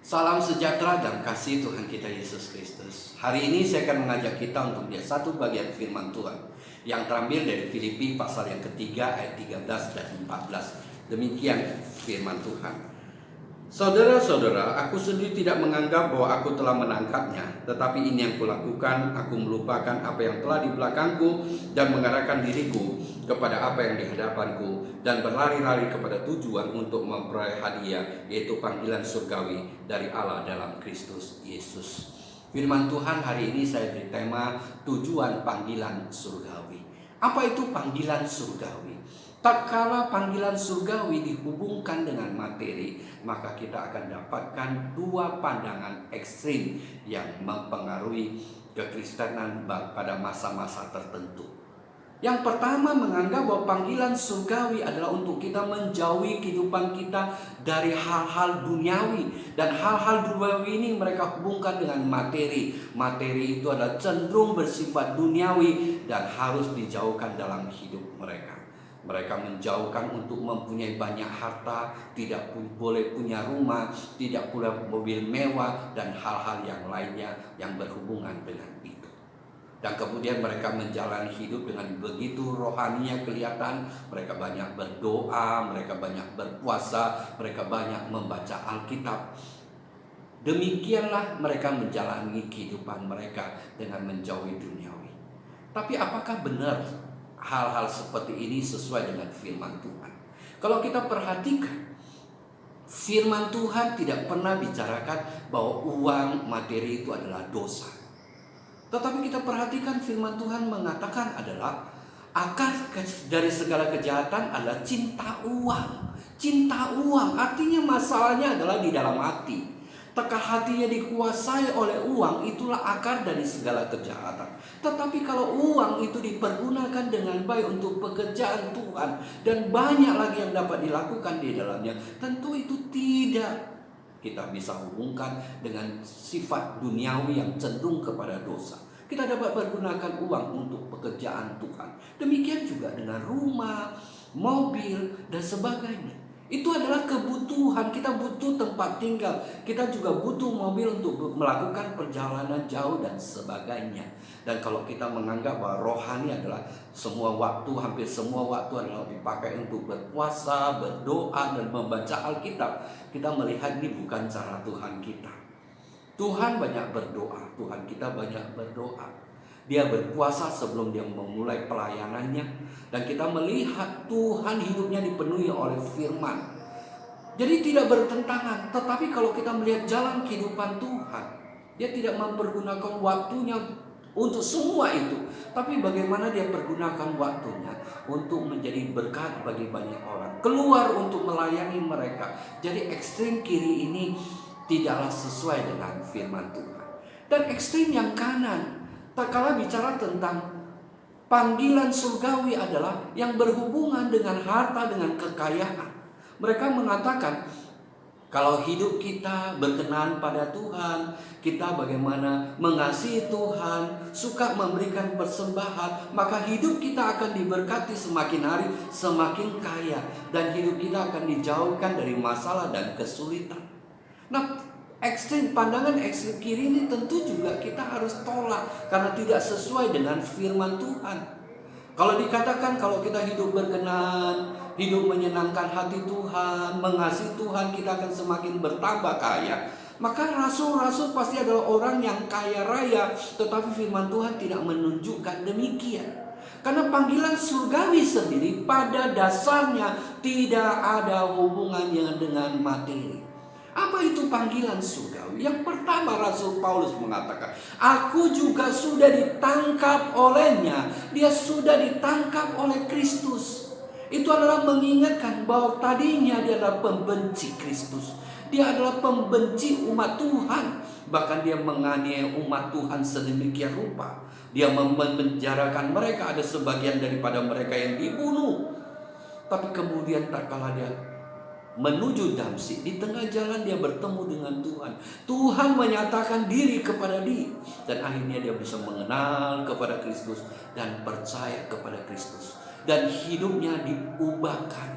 Salam sejahtera dan kasih Tuhan kita Yesus Kristus. Hari ini saya akan mengajak kita untuk melihat satu bagian firman Tuhan yang terambil dari Filipi pasal yang ketiga ayat 13 dan 14. Demikian firman Tuhan. Saudara-saudara, aku sendiri tidak menganggap bahwa aku telah menangkapnya, tetapi ini yang kulakukan, aku melupakan apa yang telah di belakangku dan mengarahkan diriku kepada apa yang di hadapanku dan berlari-lari kepada tujuan untuk memperoleh hadiah, yaitu panggilan surgawi dari Allah dalam Kristus Yesus. Firman Tuhan hari ini saya beri tema tujuan panggilan surgawi. Apa itu panggilan surgawi? Tak kala panggilan surgawi dihubungkan dengan materi, maka kita akan dapatkan dua pandangan ekstrim yang mempengaruhi kekristenan pada masa-masa tertentu. Yang pertama menganggap bahwa panggilan surgawi adalah untuk kita menjauhi kehidupan kita dari hal-hal duniawi. Dan hal-hal duniawi ini mereka hubungkan dengan materi. Materi itu adalah cenderung bersifat duniawi dan harus dijauhkan dalam hidup mereka. Mereka menjauhkan untuk mempunyai banyak harta, tidak boleh punya rumah, tidak pula mobil mewah, dan hal-hal yang lainnya yang berhubungan dengan itu. Dan kemudian mereka menjalani hidup dengan begitu rohaninya kelihatan. Mereka banyak berdoa, mereka banyak berpuasa, mereka banyak membaca Alkitab. Demikianlah mereka menjalani kehidupan mereka dengan menjauhi duniawi. Tapi apakah benar hal-hal seperti ini sesuai dengan firman Tuhan? Kalau kita perhatikan, firman Tuhan tidak pernah bicarakan bahwa uang materi itu adalah dosa. Tetapi kita perhatikan firman Tuhan mengatakan adalah akar dari segala kejahatan adalah cinta uang. Cinta uang artinya masalahnya adalah di dalam hati. Tekah hatinya dikuasai oleh uang, itulah akar dari segala kejahatan. Tetapi kalau uang itu dipergunakan dengan baik untuk pekerjaan Tuhan dan banyak lagi yang dapat dilakukan di dalamnya, tentu itu tidak kita bisa hubungkan dengan sifat duniawi yang cenderung kepada dosa. Kita dapat pergunakan uang untuk pekerjaan Tuhan. Demikian juga dengan rumah, mobil, dan sebagainya. Itu adalah kebutuhan. Kita butuh tempat tinggal. Kita juga butuh mobil untuk melakukan perjalanan jauh dan sebagainya. Dan kalau kita menganggap bahwa rohani adalah semua waktu, hampir semua waktu adalah dipakai untuk berpuasa, berdoa, dan membaca Alkitab, kita melihat ini bukan cara Tuhan kita. Tuhan banyak berdoa, Tuhan kita banyak berdoa. Dia berpuasa sebelum dia memulai pelayanannya. Dan kita melihat Tuhan hidupnya dipenuhi oleh firman. Jadi tidak bertentangan. Tetapi kalau kita melihat jalan kehidupan Tuhan, dia tidak mempergunakan waktunya untuk semua itu. Tapi bagaimana dia pergunakan waktunya untuk menjadi berkat bagi banyak orang. Keluar untuk melayani mereka. Jadi ekstrim kiri ini tidaklah sesuai dengan firman Tuhan. Dan ekstrim yang kanan, tak kalah bicara tentang panggilan surgawi adalah yang berhubungan dengan harta, dengan kekayaan. Mereka mengatakan kalau hidup kita berkenan pada Tuhan, kita bagaimana mengasihi Tuhan, suka memberikan persembahan, maka hidup kita akan diberkati semakin hari semakin kaya, dan hidup kita akan dijauhkan dari masalah dan kesulitan. Nah, pandangan ekstrim kiri ini tentu juga kita harus tolak karena tidak sesuai dengan firman Tuhan. Kalau dikatakan kalau kita hidup berkenan, hidup menyenangkan hati Tuhan, mengasihi Tuhan, kita akan semakin bertambah kaya. Maka rasul-rasul pasti adalah orang yang kaya raya, tetapi firman Tuhan tidak menunjukkan demikian. Karena panggilan surgawi sendiri pada dasarnya tidak ada hubungannya dengan materi. Apa itu panggilan surgawi? Yang pertama Rasul Paulus mengatakan, aku juga sudah ditangkap olehnya. Dia sudah ditangkap oleh Kristus. Itu adalah mengingatkan bahwa tadinya dia adalah pembenci Kristus. Dia adalah pembenci umat Tuhan. Bahkan dia menganiaya umat Tuhan sedemikian rupa. Dia memenjarakan mereka, ada sebagian daripada mereka yang dibunuh. Tapi kemudian tak kalah dia menuju Damsyik, di tengah jalan dia bertemu dengan Tuhan. Tuhan menyatakan diri kepada dia, dan akhirnya dia bisa mengenal kepada Kristus dan percaya kepada Kristus, dan hidupnya diubahkan.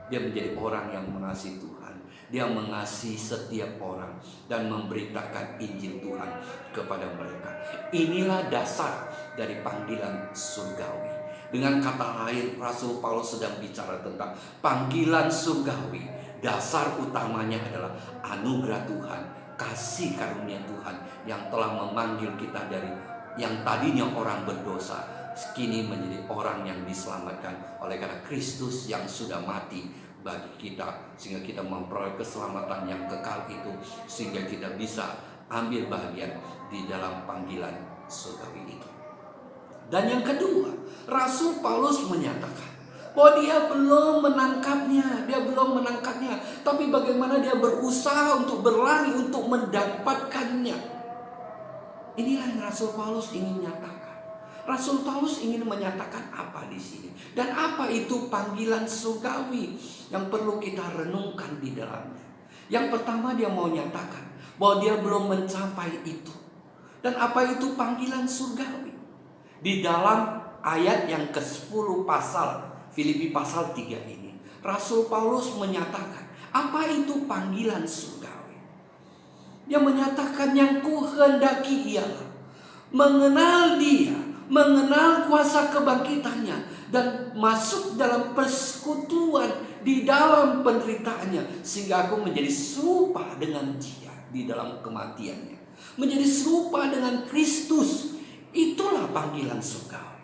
Dia menjadi orang yang mengasihi Tuhan. Dia mengasihi setiap orang dan memberitakan Injil Tuhan kepada mereka. Inilah dasar dari panggilan surgawi. Dengan kata lain, Rasul Paulus sedang bicara tentang panggilan surgawi. Dasar utamanya adalah anugerah Tuhan, kasih karunia Tuhan yang telah memanggil kita dari yang tadinya orang berdosa, kini menjadi orang yang diselamatkan oleh karena Kristus yang sudah mati bagi kita, sehingga kita memperoleh keselamatan yang kekal itu, sehingga kita bisa ambil bagian di dalam panggilan surgawi itu. Dan yang kedua, Rasul Paulus menyatakan bahwa dia belum menangkapnya, tapi bagaimana dia berusaha untuk berlari untuk mendapatkannya. Inilah yang Rasul Paulus ingin nyatakan. Rasul Paulus ingin menyatakan apa di sini, dan apa itu panggilan surgawi yang perlu kita renungkan di dalamnya. Yang pertama, dia mau nyatakan bahwa dia belum mencapai itu. Dan apa itu panggilan surgawi? Di dalam ayat yang ke-10 pasal Filipi pasal 3 ini, Rasul Paulus menyatakan apa itu panggilan surgawi. Dia menyatakan yang kuhendaki ialah mengenal Dia, mengenal kuasa kebangkitannya, dan masuk dalam persekutuan di dalam penderitaannya, sehingga aku menjadi serupa dengan Dia di dalam kematiannya, menjadi serupa dengan Kristus. Itulah panggilan surgawi.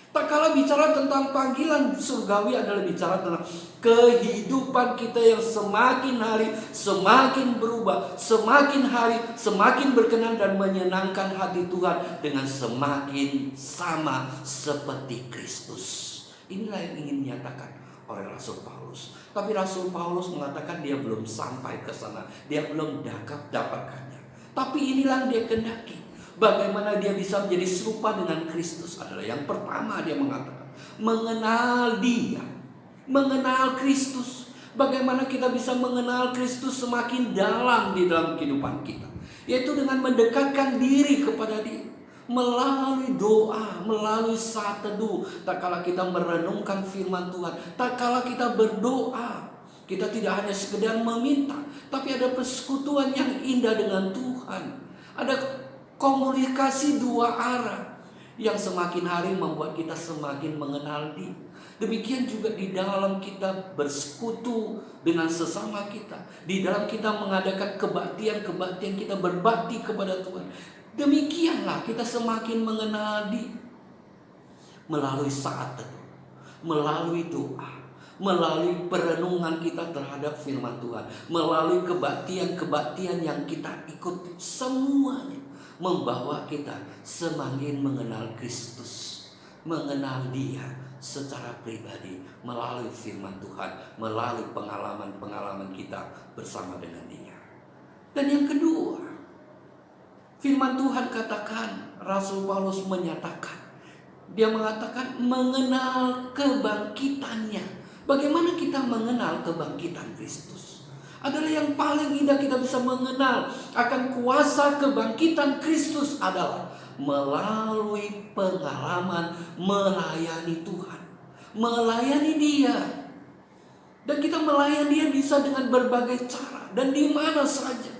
Tak kala bicara tentang panggilan surgawi adalah bicara tentang kehidupan kita yang semakin hari semakin berubah, semakin hari semakin berkenan dan menyenangkan hati Tuhan dengan semakin sama seperti Kristus. Inilah yang ingin dinyatakan oleh Rasul Paulus. Tapi Rasul Paulus mengatakan dia belum sampai ke sana, dia belum dapatkannya. Tapi inilah yang dia kehendaki. Bagaimana dia bisa menjadi serupa dengan Kristus adalah yang pertama, dia mengatakan mengenal Dia, mengenal Kristus. Bagaimana kita bisa mengenal Kristus semakin dalam di dalam kehidupan kita, yaitu dengan mendekatkan diri kepada Dia melalui doa, melalui saat teduh. Tak kala kita merenungkan firman Tuhan, tak kala kita berdoa, kita tidak hanya sekedar meminta, tapi ada persekutuan yang indah dengan Tuhan. Ada komunikasi dua arah yang semakin hari membuat kita semakin mengenal Dia. Demikian juga di dalam kita bersekutu dengan sesama kita, di dalam kita mengadakan kebaktian-kebaktian, kita berbakti kepada Tuhan. Demikianlah kita semakin mengenal Dia melalui saat teduh, melalui doa, melalui perenungan kita terhadap firman Tuhan, melalui kebaktian-kebaktian yang kita ikuti. Semuanya membawa kita semakin mengenal Kristus, mengenal Dia secara pribadi melalui firman Tuhan, melalui pengalaman-pengalaman kita bersama dengan Dia. Dan yang kedua, firman Tuhan katakan, Rasul Paulus menyatakan, dia mengatakan mengenal kebangkitannya. Bagaimana kita mengenal kebangkitan Kristus? Adalah yang paling indah kita bisa mengenal akan kuasa kebangkitan Kristus adalah melalui pengalaman melayani Tuhan, melayani Dia. Dan kita melayani Dia bisa dengan berbagai cara dan di mana saja,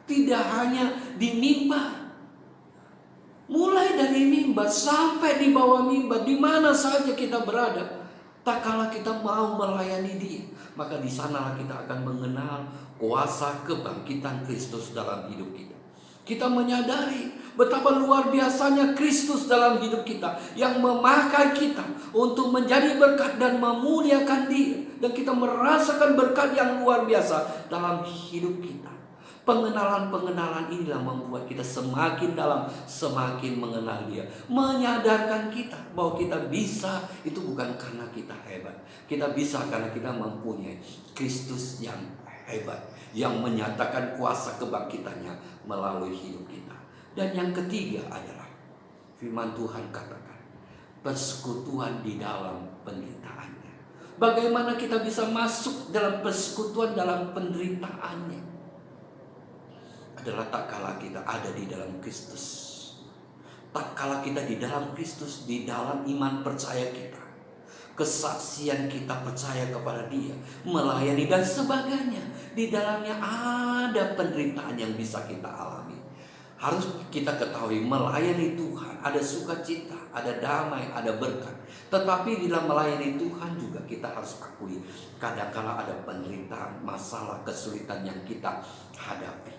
tidak hanya di mimbar. Mulai dari mimbar sampai di bawah mimbar, di mana saja kita berada, tak kala kita mau melayani Dia, maka di sanalah kita akan mengenal kuasa kebangkitan Kristus dalam hidup kita. Kita menyadari betapa luar biasanya Kristus dalam hidup kita, yang memakai kita untuk menjadi berkat dan memuliakan Dia. Dan kita merasakan berkat yang luar biasa dalam hidup kita. Pengenalan-pengenalan inilah membuat kita semakin dalam, semakin mengenal Dia. Menyadarkan kita bahwa kita bisa itu bukan karena kita hebat. Kita bisa karena kita mempunyai Kristus yang hebat, yang menyatakan kuasa kebangkitannya melalui hidup kita. Dan yang ketiga adalah firman Tuhan katakan persekutuan di dalam penderitaannya. Bagaimana kita bisa masuk dalam persekutuan dalam penderitaannya? Adalah tak kala kita ada di dalam Kristus, tak kala kita di dalam Kristus, di dalam iman percaya kita, kesaksian kita percaya kepada Dia, melayani dan sebagainya, di dalamnya ada penderitaan yang bisa kita alami. Harus kita ketahui, melayani Tuhan ada sukacita, ada damai, ada berkat. Tetapi di dalam melayani Tuhan juga kita harus akui, kadang-kala ada penderitaan, masalah, kesulitan yang kita hadapi.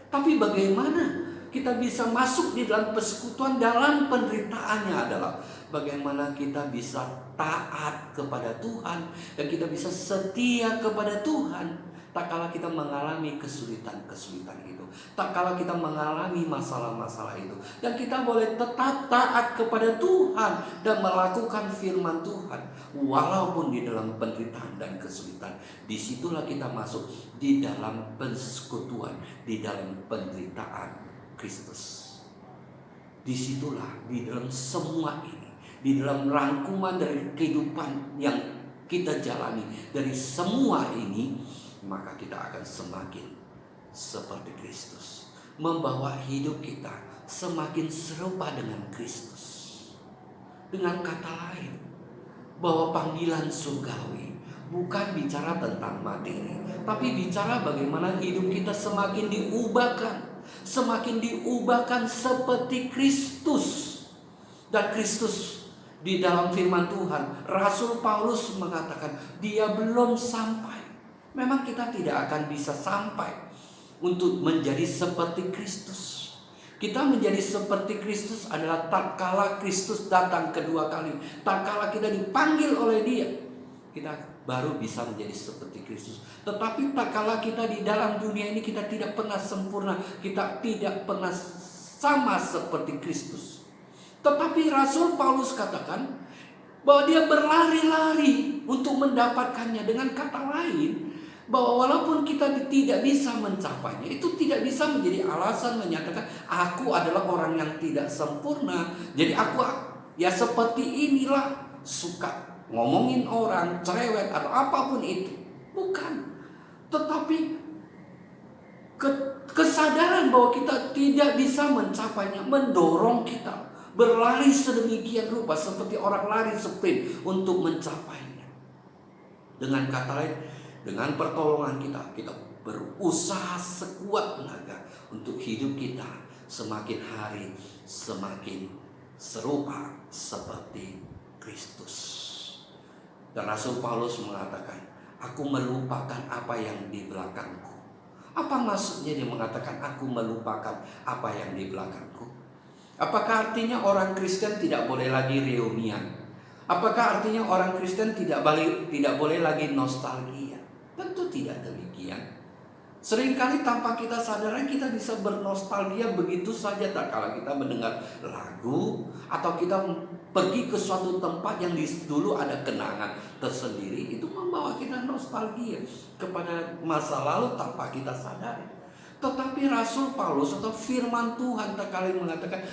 Tapi bagaimana kita bisa masuk di dalam persekutuan dalam penderitaannya adalah bagaimana kita bisa taat kepada Tuhan dan kita bisa setia kepada Tuhan. Tak kala kita mengalami kesulitan-kesulitan itu, tak kala kita mengalami masalah-masalah itu, dan kita boleh tetap taat kepada Tuhan dan melakukan firman Tuhan walaupun di dalam penderitaan dan kesulitan. Disitulah kita masuk di dalam persekutuan, di dalam penderitaan Kristus. Disitulah di dalam semua ini, di dalam rangkuman dari kehidupan yang kita jalani, dari semua ini, maka kita akan semakin seperti Kristus, membawa hidup kita semakin serupa dengan Kristus. Dengan kata lain, bahwa panggilan surgawi bukan bicara tentang materi, tapi bicara bagaimana hidup kita semakin diubahkan seperti Kristus. Dan Kristus di dalam firman Tuhan, Rasul Paulus mengatakan dia belum sampai. Memang kita tidak akan bisa sampai untuk menjadi seperti Kristus. Kita menjadi seperti Kristus adalah tatkala Kristus datang kedua kali, tatkala kita dipanggil oleh Dia, kita baru bisa menjadi seperti Kristus. Tetapi tatkala kita di dalam dunia ini, kita tidak pernah sempurna, kita tidak pernah sama seperti Kristus. Tetapi Rasul Paulus katakan bahwa dia berlari-lari untuk mendapatkannya. Dengan kata lain, bahwa walaupun kita tidak bisa mencapainya, itu tidak bisa menjadi alasan menyatakan aku adalah orang yang tidak sempurna, jadi aku ya seperti inilah, suka ngomongin orang, cerewet atau apapun itu. Bukan. Tetapi kesadaran bahwa kita tidak bisa mencapainya mendorong kita berlari sedemikian rupa seperti orang lari sprint untuk mencapainya. Dengan kata lain, dengan pertolongan kita berusaha sekuat tenaga untuk hidup kita semakin hari semakin serupa seperti Kristus. Dan Rasul Paulus mengatakan, aku melupakan apa yang di belakangku. Apa maksudnya dia mengatakan aku melupakan apa yang di belakangku? Apakah artinya orang Kristen tidak boleh lagi reunian? Apakah artinya orang Kristen tidak boleh lagi nostalgia? Tentu tidak demikian. Seringkali tanpa kita sadari kita bisa bernostalgia begitu saja, tak kala kita mendengar lagu atau kita pergi ke suatu tempat yang dulu ada kenangan tersendiri, itu membawa kita nostalgia kepada masa lalu tanpa kita sadari. Tetapi Rasul Paulus atau firman Tuhan tak kala mengatakan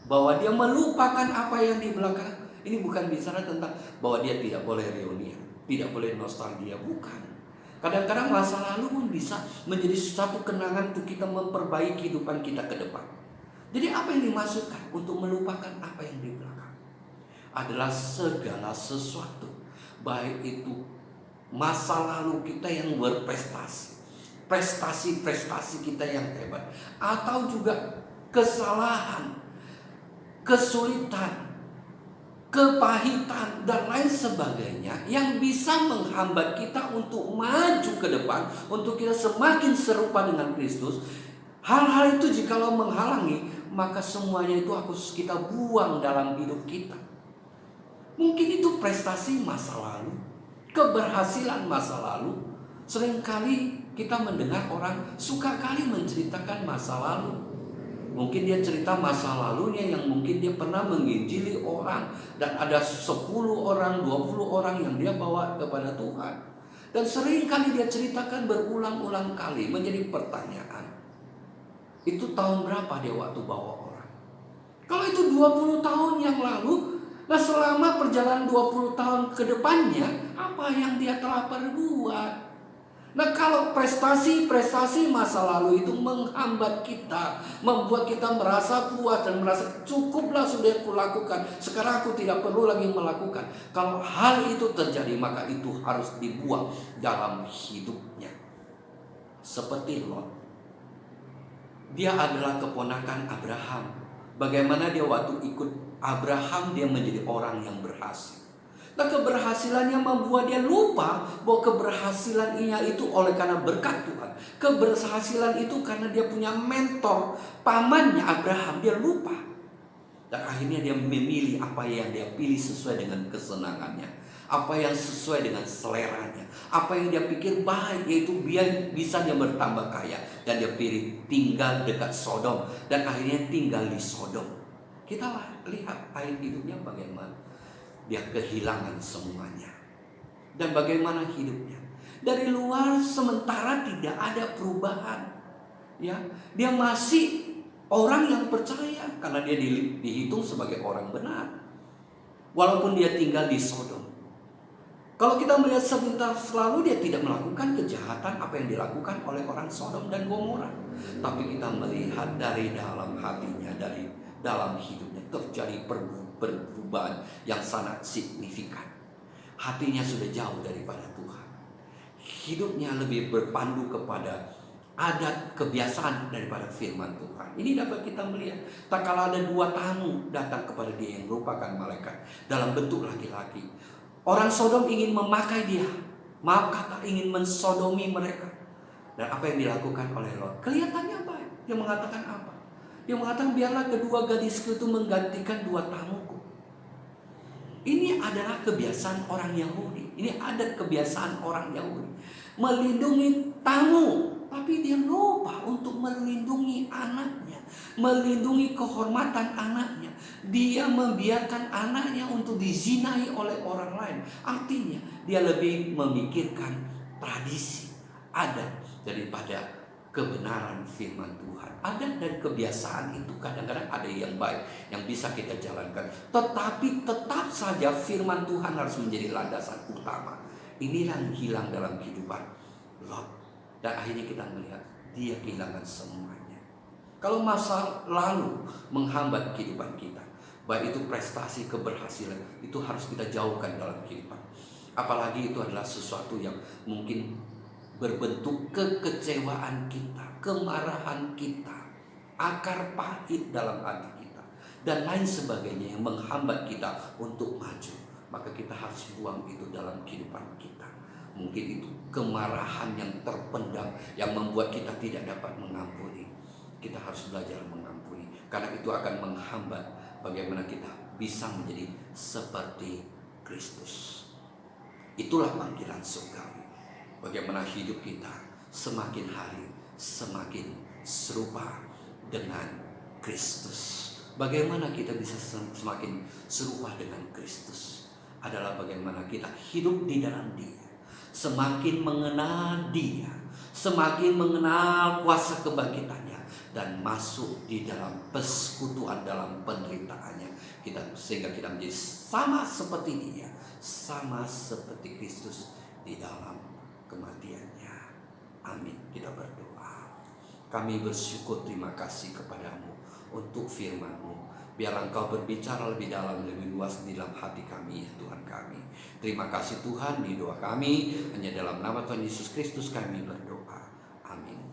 bahwa dia melupakan apa yang di belakang. Ini bukan bicara tentang bahwa dia tidak boleh reunian, tidak boleh nostalgia, bukan. Kadang-kadang masa lalu pun bisa menjadi satu kenangan untuk kita memperbaiki kehidupan kita ke depan. Jadi apa yang dimaksudkan untuk melupakan apa yang di belakang? Adalah segala sesuatu, baik itu masa lalu kita yang berprestasi, prestasi-prestasi kita yang hebat, atau juga kesalahan, kesulitan, kepahitan dan lain sebagainya yang bisa menghambat kita untuk maju ke depan, untuk kita semakin serupa dengan Kristus. Hal-hal itu jikalau menghalangi, maka semuanya itu harus kita buang dalam hidup kita. Mungkin itu prestasi masa lalu, keberhasilan masa lalu. Seringkali kita mendengar orang suka kali menceritakan masa lalu. Mungkin dia cerita masa lalunya yang mungkin dia pernah menginjili orang, dan ada 10 orang, 20 orang yang dia bawa kepada Tuhan. Dan sering kali dia ceritakan berulang-ulang kali. Menjadi pertanyaan, itu tahun berapa dia waktu bawa orang? Kalau itu 20 tahun yang lalu, nah selama perjalanan 20 tahun ke depannya, apa yang dia telah perbuat? Nah kalau prestasi masa lalu itu menghambat kita, membuat kita merasa puas dan merasa cukuplah sudah aku lakukan, sekarang aku tidak perlu lagi melakukan. Kalau hal itu terjadi, maka itu harus dibuang dalam hidupnya. seperti Lot. Dia adalah keponakan Abraham. Bagaimana dia waktu ikut Abraham dia menjadi orang yang berhasil. Nah, keberhasilannya membuat dia lupa bahwa keberhasilannya itu oleh karena berkat Tuhan. Keberhasilan itu karena dia punya mentor, pamannya Abraham. Dia lupa. Dan akhirnya dia memilih apa yang dia pilih sesuai dengan kesenangannya, apa yang sesuai dengan seleranya, apa yang dia pikir baik, yaitu biar bisa dia bertambah kaya. Dan dia pilih tinggal dekat Sodom, dan akhirnya tinggal di Sodom. Kita lihat akhir hidupnya bagaimana. Dia kehilangan semuanya. Dan bagaimana hidupnya. Dari luar sementara tidak ada perubahan. Ya, dia masih orang yang percaya karena dia dihitung sebagai orang benar. Walaupun dia tinggal di Sodom. Kalau kita melihat sebentar selalu dia tidak melakukan kejahatan apa yang dilakukan oleh orang Sodom dan Gomora. Tapi kita melihat dari dalam hatinya, dari dalam hidupnya terjadi perubahan yang sangat signifikan. Hatinya sudah jauh daripada Tuhan. Hidupnya lebih berpandu kepada adat kebiasaan daripada firman Tuhan. Ini dapat kita melihat. Tak kala ada dua tamu datang kepada dia yang merupakan malaikat dalam bentuk laki-laki. Orang Sodom ingin memakai dia. Maaf kata, ingin mensodomi mereka. Dan apa yang dilakukan oleh Lot? Kelihatannya baik. Dia mengatakan apa? Dia mengatakan biarlah kedua gadisku itu menggantikan dua tamuku. Ini adalah kebiasaan orang Yahudi. Ini adat kebiasaan orang Yahudi. Melindungi tamu. Tapi dia lupa untuk melindungi anaknya. Melindungi kehormatan anaknya. Dia membiarkan anaknya untuk dizinai oleh orang lain. Artinya dia lebih memikirkan tradisi, adat daripada kebenaran firman Tuhan. Adat dan kebiasaan itu kadang-kadang ada yang baik yang bisa kita jalankan. Tetapi tetap saja firman Tuhan harus menjadi landasan utama. Inilah yang hilang dalam kehidupan Lot. Dan akhirnya kita melihat dia kehilangan semuanya. Kalau masa lalu menghambat kehidupan kita, baik itu prestasi, keberhasilan, itu harus kita jauhkan dalam kehidupan. Apalagi itu adalah sesuatu yang mungkin berbentuk kekecewaan kita, kemarahan kita, akar pahit dalam hati kita, dan lain sebagainya yang menghambat kita untuk maju. Maka kita harus buang itu dalam kehidupan kita. Mungkin itu kemarahan yang terpendam yang membuat kita tidak dapat mengampuni. Kita harus belajar mengampuni, karena itu akan menghambat bagaimana kita bisa menjadi seperti Kristus. Itulah panggilan surgawi. Bagaimana hidup kita semakin hari semakin serupa dengan Kristus. Bagaimana kita bisa semakin serupa dengan Kristus adalah bagaimana kita hidup di dalam Dia, semakin mengenal Dia, semakin mengenal kuasa kebangkitannya, dan masuk di dalam persekutuan dalam penderitaannya kita, sehingga kita menjadi sama seperti Dia, sama seperti Kristus di dalam kematiannya. Amin. Kita berdoa. Kami bersyukur, terima kasih kepadamu untuk firman-Mu. Biar Engkau berbicara lebih dalam, lebih luas di dalam hati kami, ya Tuhan kami. Terima kasih Tuhan, di doa kami hanya dalam nama Tuhan Yesus Kristus kami berdoa. Amin.